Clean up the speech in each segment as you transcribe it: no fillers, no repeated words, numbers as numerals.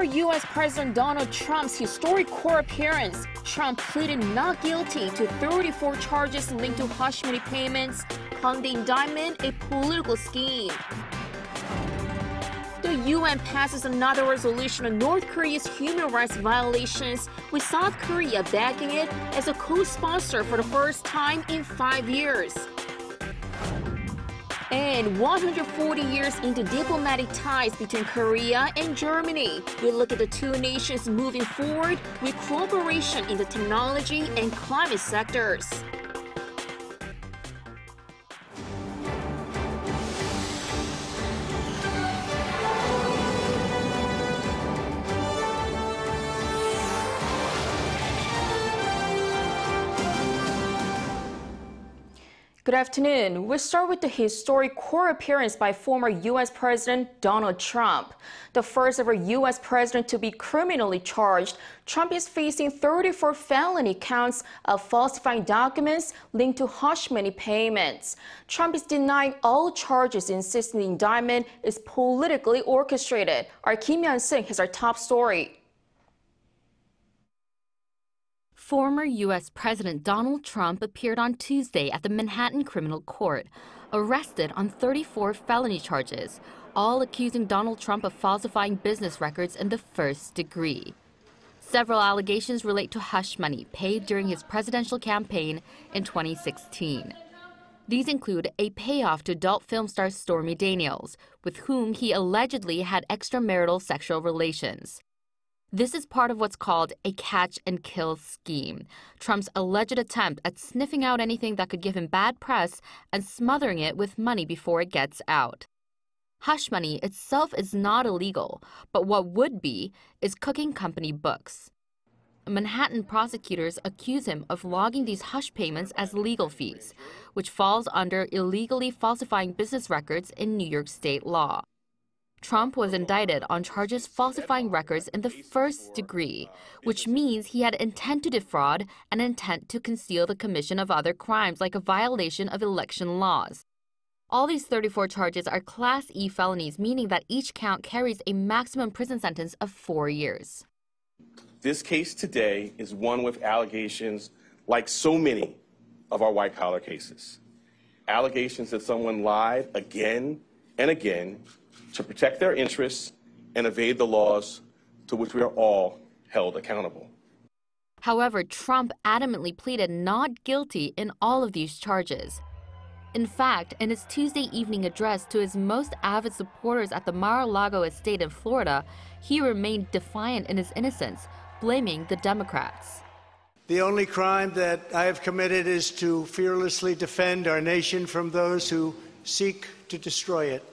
Former U.S. President Donald Trump's historic court appearance. Trump pleaded not guilty to 34 charges linked to hush money payments, calling the indictment a political scheme. The UN passes another resolution on North Korea's human rights violations, with South Korea backing it as a co-sponsor for the first time in 5 years. And 140 years into diplomatic ties between Korea and Germany, we look at the two nations moving forward with cooperation in the technology and climate sectors. Good afternoon. We'll start with the historic court appearance by former U.S. President Donald Trump. The first ever U.S. president to be criminally charged, Trump is facing 34 felony counts of falsifying documents linked to hush money payments. Trump is denying all charges, insisting the indictment is politically orchestrated. Our Kim Hyun-sung has our top story. Former U.S. President Donald Trump appeared on Tuesday at the Manhattan Criminal Court, arrested on 34 felony charges, all accusing Donald Trump of falsifying business records in the first degree. Several allegations relate to hush money paid during his presidential campaign in 2016. These include a payoff to adult film star Stormy Daniels, with whom he allegedly had extramarital sexual relations. This is part of what's called a catch-and-kill scheme, Trump's alleged attempt at sniffing out anything that could give him bad press and smothering it with money before it gets out. Hush money itself is not illegal, but what would be is cooking company books. Manhattan prosecutors accuse him of logging these hush payments as legal fees, which falls under illegally falsifying business records in New York state law. Trump was indicted on charges falsifying records in the first degree, which means he had intent to defraud and intent to conceal the commission of other crimes like a violation of election laws. All these 34 charges are Class E felonies, meaning that each count carries a maximum prison sentence of 4 years. This case today is one with allegations like so many of our white-collar cases. Allegations that someone lied again and again to protect their interests and evade the laws to which we are all held accountable. However, Trump adamantly pleaded not guilty in all of these charges. In fact, in his Tuesday evening address to his most avid supporters at the Mar-a-Lago estate in Florida, he remained defiant in his innocence, blaming the Democrats. The only crime that I have committed is to fearlessly defend our nation from those who seek to destroy it.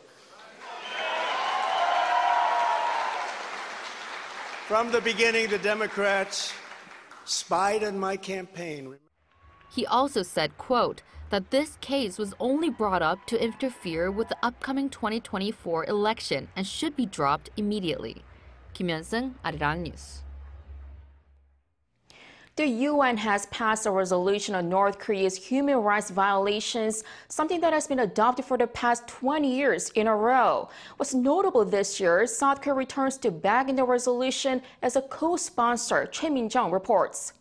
From the beginning, the Democrats spied on my campaign. He also said, quote, that this case was only brought up to interfere with the upcoming 2024 election and should be dropped immediately. Kim Hyun-sung, Arirang News. The UN has passed a resolution on North Korea's human rights violations, something that has been adopted for the past 20 years in a row. What's notable this year, South Korea returns to backing the resolution as a co-sponsor. Choi Min-jung reports.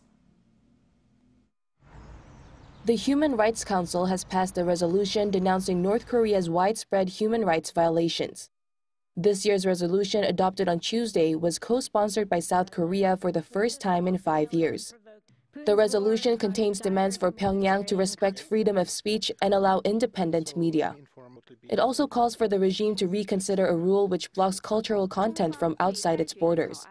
The Human Rights Council has passed a resolution denouncing North Korea's widespread human rights violations. This year's resolution, adopted on Tuesday, was co-sponsored by South Korea for the first time in 5 years. The resolution contains demands for Pyongyang to respect freedom of speech and allow independent media. It also calls for the regime to reconsider a rule which blocks cultural content from outside its borders.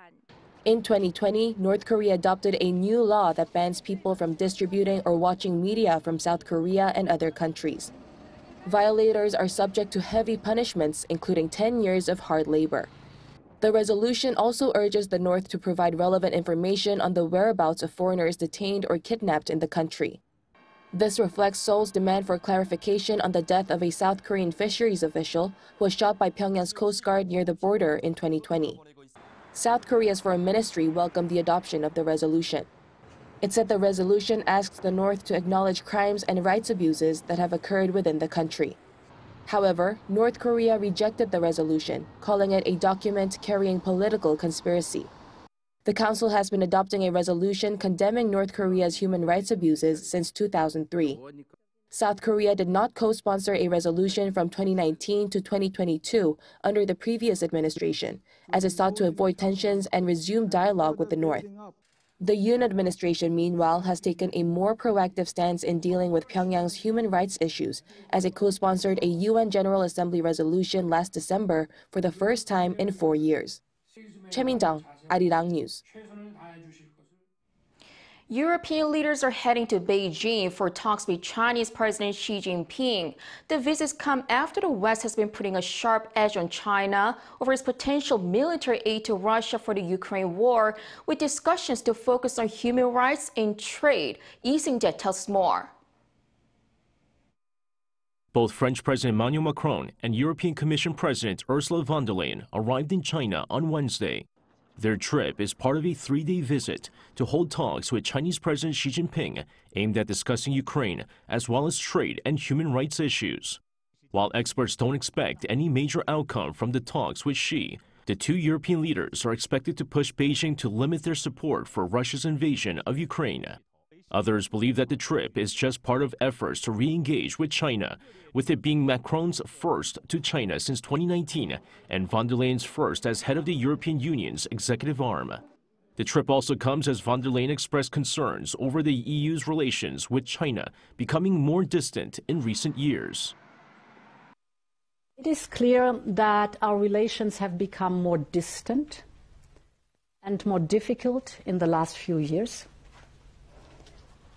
In 2020, North Korea adopted a new law that bans people from distributing or watching media from South Korea and other countries. Violators are subject to heavy punishments, including 10 years of hard labor. The resolution also urges the North to provide relevant information on the whereabouts of foreigners detained or kidnapped in the country. This reflects Seoul's demand for clarification on the death of a South Korean fisheries official who was shot by Pyongyang's Coast Guard near the border in 2020. South Korea's foreign ministry welcomed the adoption of the resolution. It said the resolution asks the North to acknowledge crimes and rights abuses that have occurred within the country. However, North Korea rejected the resolution, calling it a document carrying political conspiracy. The Council has been adopting a resolution condemning North Korea's human rights abuses since 2003. South Korea did not co-sponsor a resolution from 2019 to 2022 under the previous administration, as it sought to avoid tensions and resume dialogue with the North. The Yoon administration, meanwhile, has taken a more proactive stance in dealing with Pyongyang's human rights issues, as it co-sponsored a UN General Assembly resolution last December for the first time in 4 years. Choi Min-jung, Arirang News. European leaders are heading to Beijing for talks with Chinese President Xi Jinping. The visits come after the West has been putting a sharp edge on China over its potential military aid to Russia for the Ukraine war, with discussions to focus on human rights and trade. Lee Seung-jae tells us more. Both French President Emmanuel Macron and European Commission President Ursula von der Leyen arrived in China on Wednesday. Their trip is part of a 3-day visit to hold talks with Chinese President Xi Jinping aimed at discussing Ukraine as well as trade and human rights issues. While experts don't expect any major outcome from the talks with Xi, the two European leaders are expected to push Beijing to limit their support for Russia's invasion of Ukraine. Others believe that the trip is just part of efforts to re-engage with China, with it being Macron's first to China since 2019 and von der Leyen's first as head of the European Union's executive arm. The trip also comes as von der Leyen expressed concerns over the EU's relations with China becoming more distant in recent years. It is clear that our relations have become more distant and more difficult in the last few years.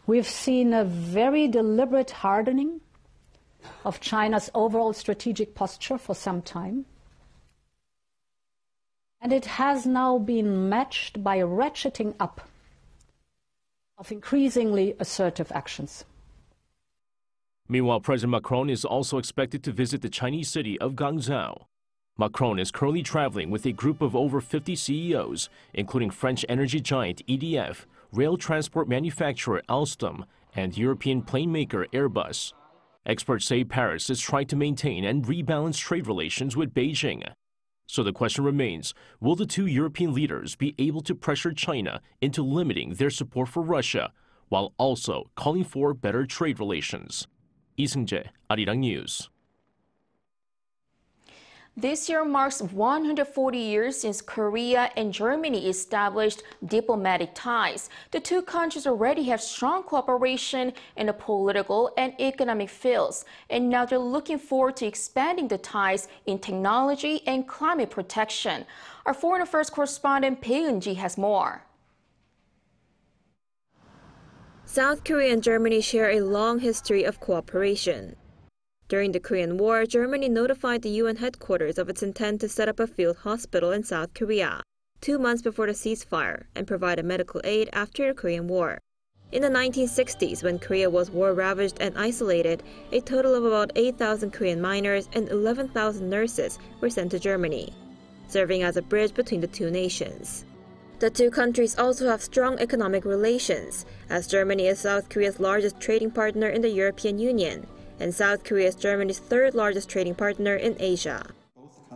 We've seen a very deliberate hardening of China's overall strategic posture for some time. And it has now been matched by a ratcheting up of increasingly assertive actions. Meanwhile, President Macron is also expected to visit the Chinese city of Guangzhou. Macron is currently traveling with a group of over 50 CEOs, including French energy giant EDF, rail transport manufacturer Alstom, and European plane maker Airbus. Experts say Paris is trying to maintain and rebalance trade relations with Beijing. So the question remains, will the two European leaders be able to pressure China into limiting their support for Russia, while also calling for better trade relations? Lee Seung-jae, Arirang News. This year marks 140 years since Korea and Germany established diplomatic ties. The two countries already have strong cooperation in the political and economic fields, and now they're looking forward to expanding the ties in technology and climate protection. Our foreign affairs correspondent Bae Eun-ji has more. South Korea and Germany share a long history of cooperation. During the Korean War, Germany notified the UN headquarters of its intent to set up a field hospital in South Korea 2 months before the ceasefire and provide medical aid after the Korean War. In the 1960s, when Korea was war-ravaged and isolated, a total of about 8,000 Korean miners and 11,000 nurses were sent to Germany, serving as a bridge between the two nations. The two countries also have strong economic relations, as Germany is South Korea's largest trading partner in the European Union, and South Korea is Germany's third largest trading partner in Asia.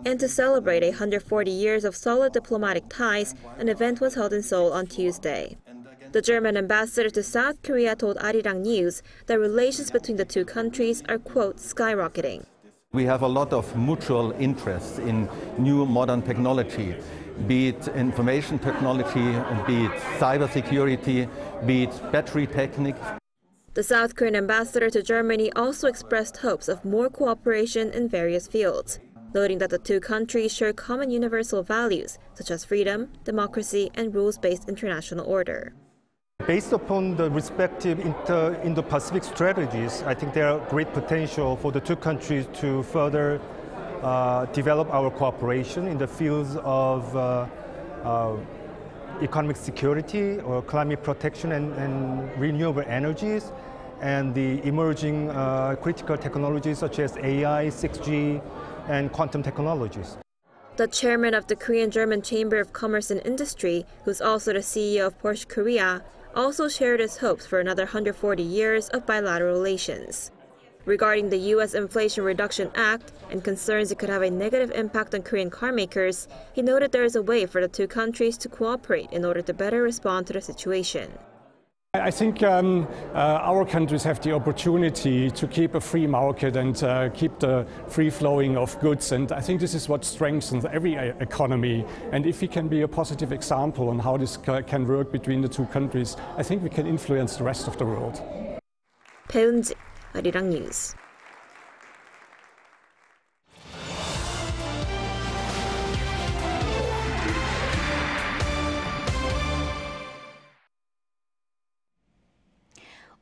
And to celebrate 140 years of solid diplomatic ties, an event was held in Seoul on Tuesday. The German ambassador to South Korea told Arirang News that relations between the two countries are, quote, skyrocketing. We have a lot of mutual interest in new modern technology, be it information technology, be it cybersecurity, be it battery technique. The South Korean ambassador to Germany also expressed hopes of more cooperation in various fields, noting that the two countries share common universal values such as freedom, democracy, and rules-based international order. Based upon the respective Indo-Pacific strategies, I think there are great potential for the two countries to further develop our cooperation in the fields of economic security or climate protection and renewable energies, and the emerging critical technologies such as AI, 6G, and quantum technologies. The chairman of the Korean-German Chamber of Commerce and Industry, who's also the CEO of Porsche Korea, also shared his hopes for another 140 years of bilateral relations. Regarding the U.S. Inflation Reduction Act and concerns it could have a negative impact on Korean carmakers, he noted there is a way for the two countries to cooperate in order to better respond to the situation. I think our countries have the opportunity to keep a free market and keep the free flowing of goods, and I think this is what strengthens every economy. And if we can be a positive example on how this can work between the two countries, I think we can influence the rest of the world. 배은지, Arirang News.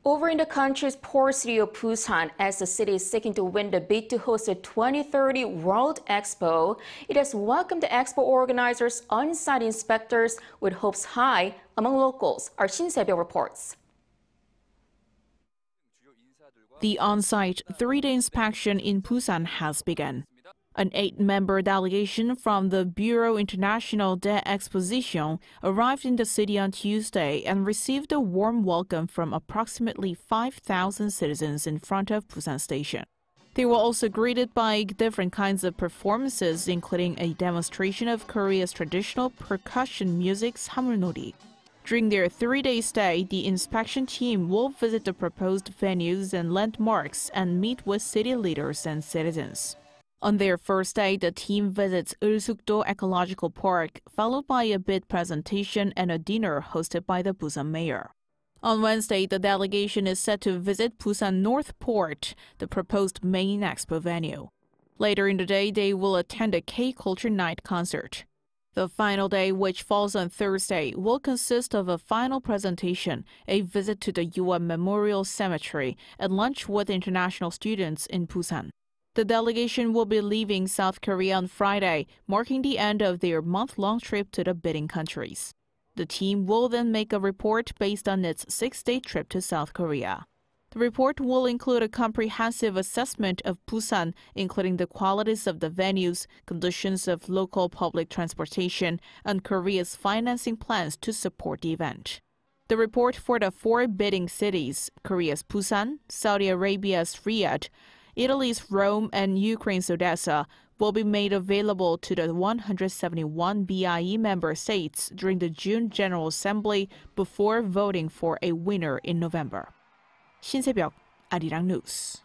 Over in the country's poor city of Busan, as the city is seeking to win the bid to host the 2030 World Expo, it has welcomed the expo organizers' on-site inspectors with hopes high among locals. Our Shin Se-byuk reports. The on-site three-day inspection in Busan has begun. An 8-member delegation from the Bureau International de Exposition arrived in the city on Tuesday and received a warm welcome from approximately 5,000 citizens in front of Busan Station. They were also greeted by different kinds of performances, including a demonstration of Korea's traditional percussion music, samulnori. During their 3-day stay, the inspection team will visit the proposed venues and landmarks and meet with city leaders and citizens. On their first day, the team visits Ulsukdo Ecological Park, followed by a bid presentation and a dinner hosted by the Busan mayor. On Wednesday, the delegation is set to visit Busan North Port, the proposed main expo venue. Later in the day, they will attend a K-Culture Night concert. The final day, which falls on Thursday, will consist of a final presentation, a visit to the UN Memorial Cemetery, and lunch with international students in Busan. The delegation will be leaving South Korea on Friday, marking the end of their month-long trip to the bidding countries. The team will then make a report based on its 6-day trip to South Korea. The report will include a comprehensive assessment of Busan, including the qualities of the venues, conditions of local public transportation, and Korea's financing plans to support the event. The report for the 4 bidding cities, Korea's Busan, Saudi Arabia's Riyadh, Italy's Rome, and Ukraine's Odessa, will be made available to the 171 BIE member states during the June General Assembly before voting for a winner in November. Shin Se-byuk, Arirang News.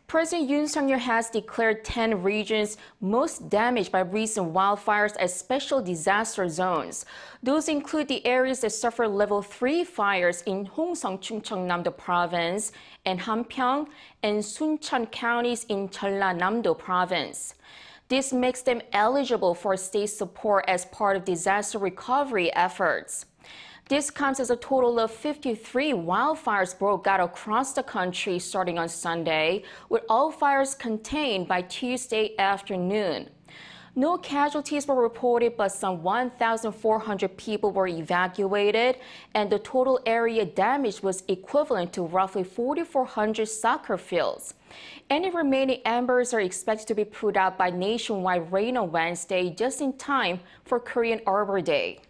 President Yoon has declared 10 regions most damaged by recent wildfires as special disaster zones. Those include the areas that suffer level 3 fires in Hongseong, Chungcheongnam-do province, and Hampyeong and Suncheon counties in Jeollanam-do province. This makes them eligible for state support as part of disaster recovery efforts. This comes as a total of 53 wildfires broke out across the country starting on Sunday, with all fires contained by Tuesday afternoon. No casualties were reported, but some 1,400 people were evacuated, and the total area damaged was equivalent to roughly 4,400 soccer fields. Any remaining embers are expected to be put out by nationwide rain on Wednesday, just in time for Korean Arbor Day.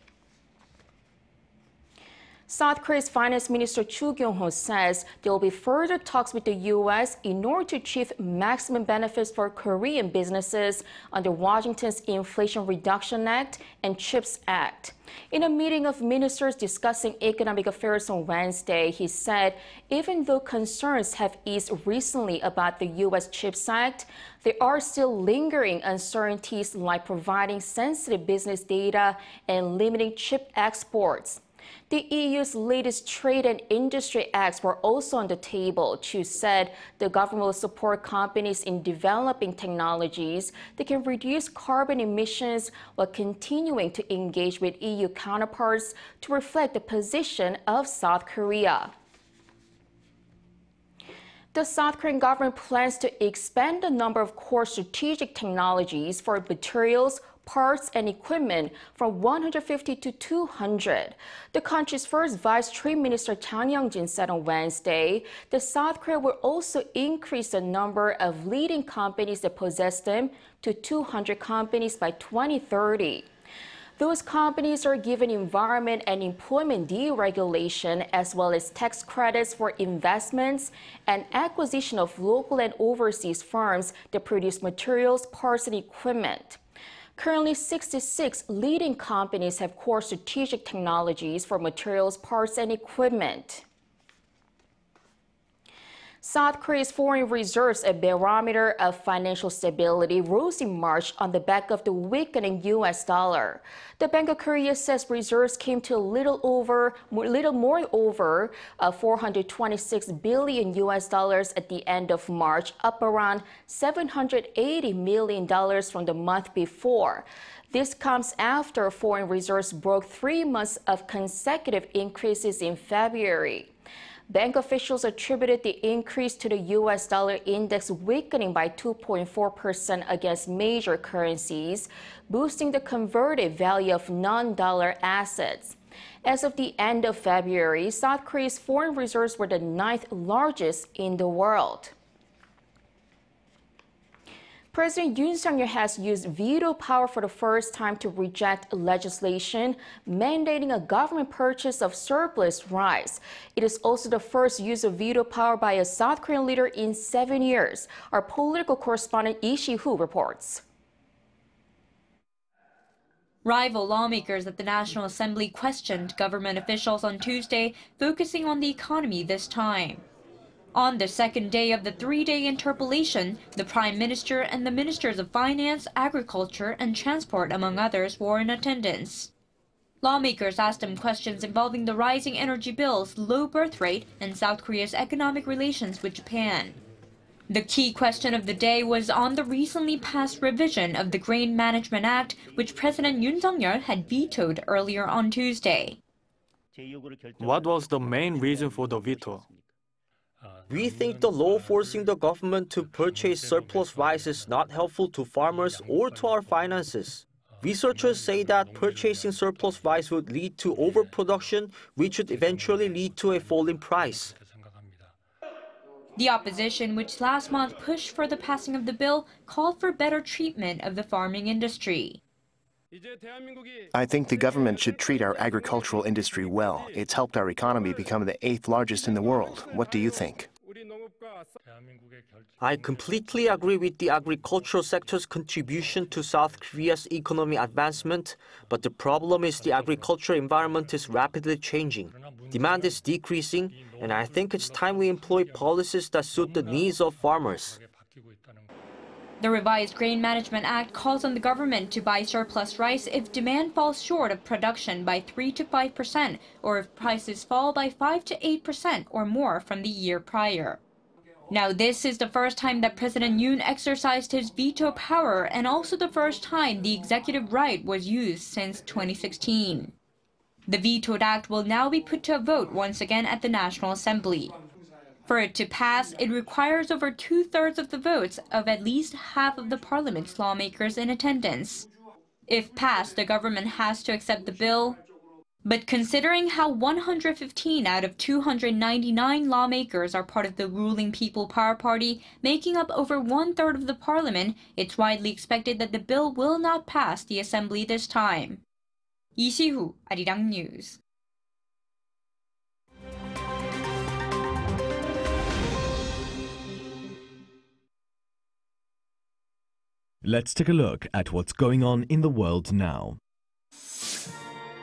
South Korea's Finance Minister Chu Kyung-ho says there will be further talks with the U.S. in order to achieve maximum benefits for Korean businesses under Washington's Inflation Reduction Act and CHIPS Act. In a meeting of ministers discussing economic affairs on Wednesday, he said even though concerns have eased recently about the U.S. CHIPS Act, there are still lingering uncertainties like providing sensitive business data and limiting chip exports. The EU's latest trade and industry acts were also on the table. Chu said the government will support companies in developing technologies that can reduce carbon emissions while continuing to engage with EU counterparts to reflect the position of South Korea. The South Korean government plans to expand the number of core strategic technologies for materials, parts and equipment from 150 to 200. The country's first Vice Trade Minister Chang Young-jin said on Wednesday that South Korea will also increase the number of leading companies that possess them to 200 companies by 2030. Those companies are given environment and employment deregulation, as well as tax credits for investments and acquisition of local and overseas firms that produce materials, parts, and equipment. Currently, 66 leading companies have core strategic technologies for materials, parts, and equipment. South Korea's foreign reserves, a barometer of financial stability, rose in March on the back of the weakening U.S. dollar. The Bank of Korea says reserves came to a little more over 426 billion U.S. dollars at the end of March, up around $780 million from the month before. This comes after foreign reserves broke 3 months of consecutive increases in February. Bank officials attributed the increase to the U.S. dollar index weakening by 2.4% against major currencies, boosting the converted value of non-dollar assets. As of the end of February, South Korea's foreign reserves were the 9th largest in the world. President Yoon has used veto power for the first time to reject legislation mandating a government purchase of surplus rice. It is also the first use of veto power by a South Korean leader in 7 years. Our political correspondent Lee Si-hoo reports. Rival lawmakers at the National Assembly questioned government officials on Tuesday, focusing on the economy this time. On the second day of the 3-day interpellation, the Prime Minister and the Ministers of Finance, Agriculture, and Transport, among others, were in attendance. Lawmakers asked them questions involving the rising energy bills, low birth rate, and South Korea's economic relations with Japan. The key question of the day was on the recently passed revision of the Grain Management Act, which President Yoon Suk-yeol had vetoed earlier on Tuesday. What was the main reason for the veto? We think the law forcing the government to purchase surplus rice is not helpful to farmers or to our finances. Researchers say that purchasing surplus rice would lead to overproduction, which would eventually lead to a fall in price. The opposition, which last month pushed for the passing of the bill, called for better treatment of the farming industry. I think the government should treat our agricultural industry well. It's helped our economy become the 8th largest in the world. What do you think? I completely agree with the agricultural sector's contribution to South Korea's economic advancement, but the problem is the agricultural environment is rapidly changing. Demand is decreasing, and I think it's time we employ policies that suit the needs of farmers. The revised Grain Management Act calls on the government to buy surplus rice if demand falls short of production by 3 to 5%, or if prices fall by 5 to 8% or more from the year prior. Now, this is the first time that President Yoon exercised his veto power, and also the first time the executive right was used since 2016. The vetoed act will now be put to a vote once again at the National Assembly. For it to pass, it requires over 2/3 of the votes of at least half of the parliament's lawmakers in attendance. If passed, the government has to accept the bill. But considering how 115 out of 299 lawmakers are part of the ruling People Power Party, making up over 1/3 of the parliament, it's widely expected that the bill will not pass the assembly this time. Lee Si-hoo, Arirang News. Let's take a look at what's going on in the world now.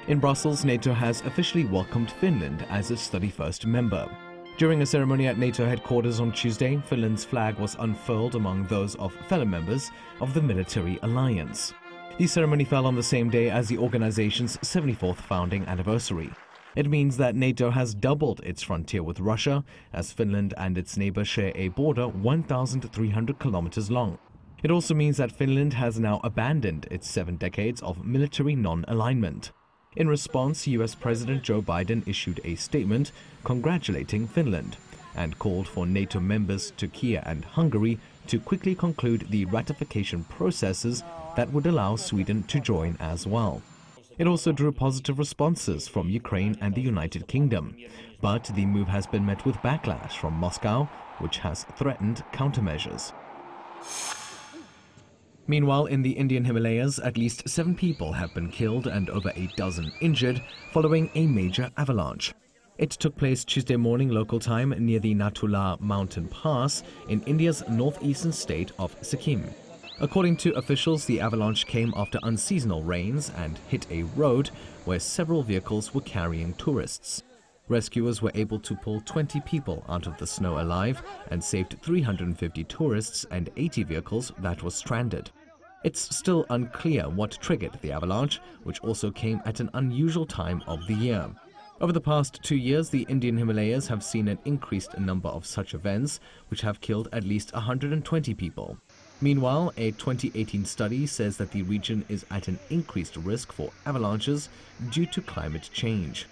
In Brussels, NATO has officially welcomed Finland as its 31st member. During a ceremony at NATO headquarters on Tuesday, Finland's flag was unfurled among those of fellow members of the military alliance. The ceremony fell on the same day as the organization's 74th founding anniversary. It means that NATO has doubled its frontier with Russia, as Finland and its neighbor share a border 1,300 kilometers long. It also means that Finland has now abandoned its 7 decades of military non-alignment. In response, US President Joe Biden issued a statement congratulating Finland and called for NATO members Turkey and Hungary to quickly conclude the ratification processes that would allow Sweden to join as well. It also drew positive responses from Ukraine and the United Kingdom, but the move has been met with backlash from Moscow, which has threatened countermeasures. Meanwhile, in the Indian Himalayas, at least 7 people have been killed and over a dozen injured following a major avalanche. It took place Tuesday morning local time near the Natula mountain pass in India's northeastern state of Sikkim. According to officials, the avalanche came after unseasonal rains and hit a road where several vehicles were carrying tourists. Rescuers were able to pull 20 people out of the snow alive and saved 350 tourists and 80 vehicles that were stranded. It's still unclear what triggered the avalanche, which also came at an unusual time of the year. Over the past 2 years, the Indian Himalayas have seen an increased number of such events, which have killed at least 120 people. Meanwhile, a 2018 study says that the region is at an increased risk for avalanches due to climate change.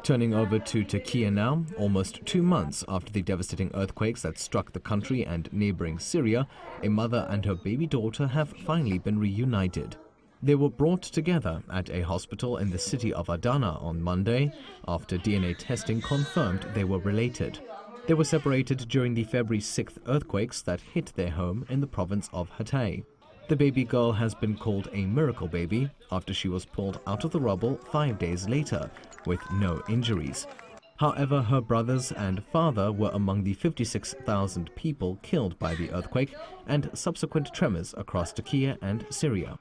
Turning over to Turkey now, almost 2 months after the devastating earthquakes that struck the country and neighboring Syria, a mother and her baby daughter have finally been reunited. They were brought together at a hospital in the city of Adana on Monday after DNA testing confirmed they were related. They were separated during the February 6th earthquakes that hit their home in the province of Hatay. The baby girl has been called a miracle baby after she was pulled out of the rubble 5 days later with no injuries. However, her brothers and father were among the 56,000 people killed by the earthquake and subsequent tremors across Turkey and Syria.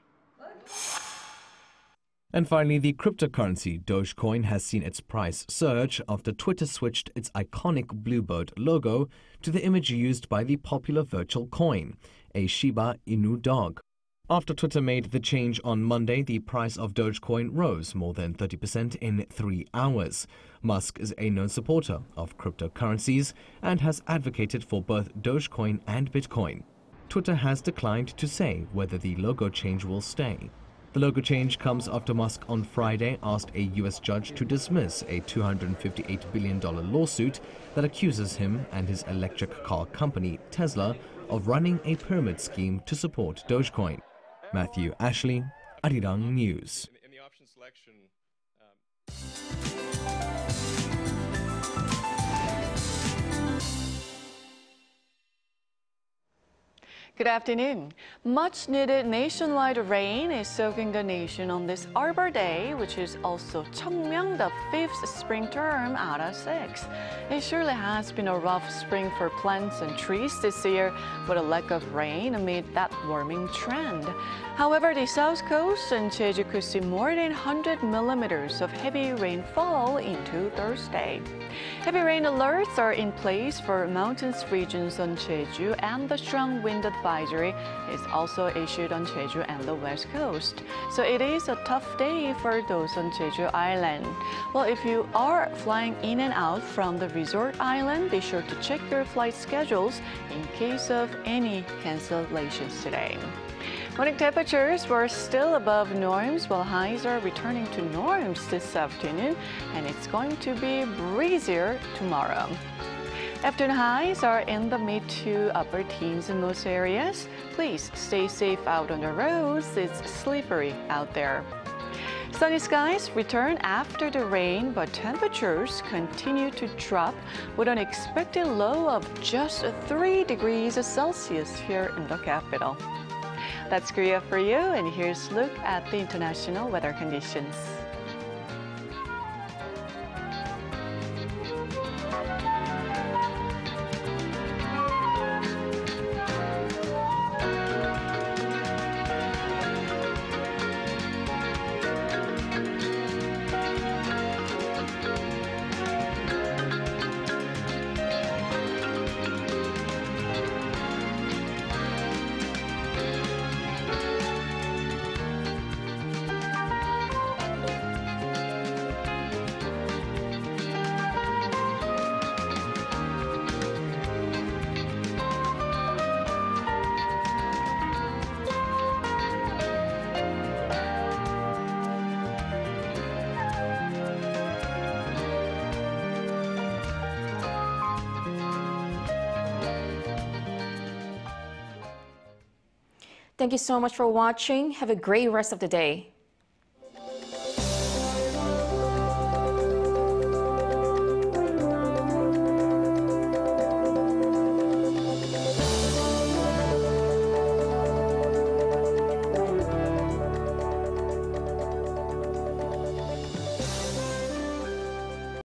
And finally, the cryptocurrency Dogecoin has seen its price surge after Twitter switched its iconic bluebird logo to the image used by the popular virtual coin, a Shiba Inu dog. After Twitter made the change on Monday, the price of Dogecoin rose more than 30% in 3 hours. Musk is a known supporter of cryptocurrencies and has advocated for both Dogecoin and Bitcoin. Twitter has declined to say whether the logo change will stay. The logo change comes after Musk on Friday asked a U.S. judge to dismiss a $258 billion lawsuit that accuses him and his electric car company, Tesla, of running a pyramid scheme to support Dogecoin. Matthew Ashley, Arirang News. Good afternoon. Much needed nationwide rain is soaking the nation on this Arbor Day, which is also Cheongmyeong, the 5th spring term out of 6. It surely has been a rough spring for plants and trees this year with a lack of rain amid that warming trend. However, the south coast and Jeju could see more than 100 millimeters of heavy rainfall into Thursday. Heavy rain alerts are in place for mountainous regions on Jeju, and the strong wind advisory is also issued on Jeju and the west coast. So it is a tough day for those on Jeju Island. Well, if you are flying in and out from the resort island, be sure to check your flight schedules in case of any cancellations today. Morning temperatures were still above norms, while highs are returning to norms this afternoon, and it's going to be breezier tomorrow. Afternoon highs are in the mid to upper teens in most areas. Please stay safe out on the roads. It's slippery out there. Sunny skies return after the rain, but temperatures continue to drop with an expected low of just 3 degrees Celsius here in the capital. That's Korea for you, and here's a look at the international weather conditions. Thank you so much for watching. Have a great rest of the day.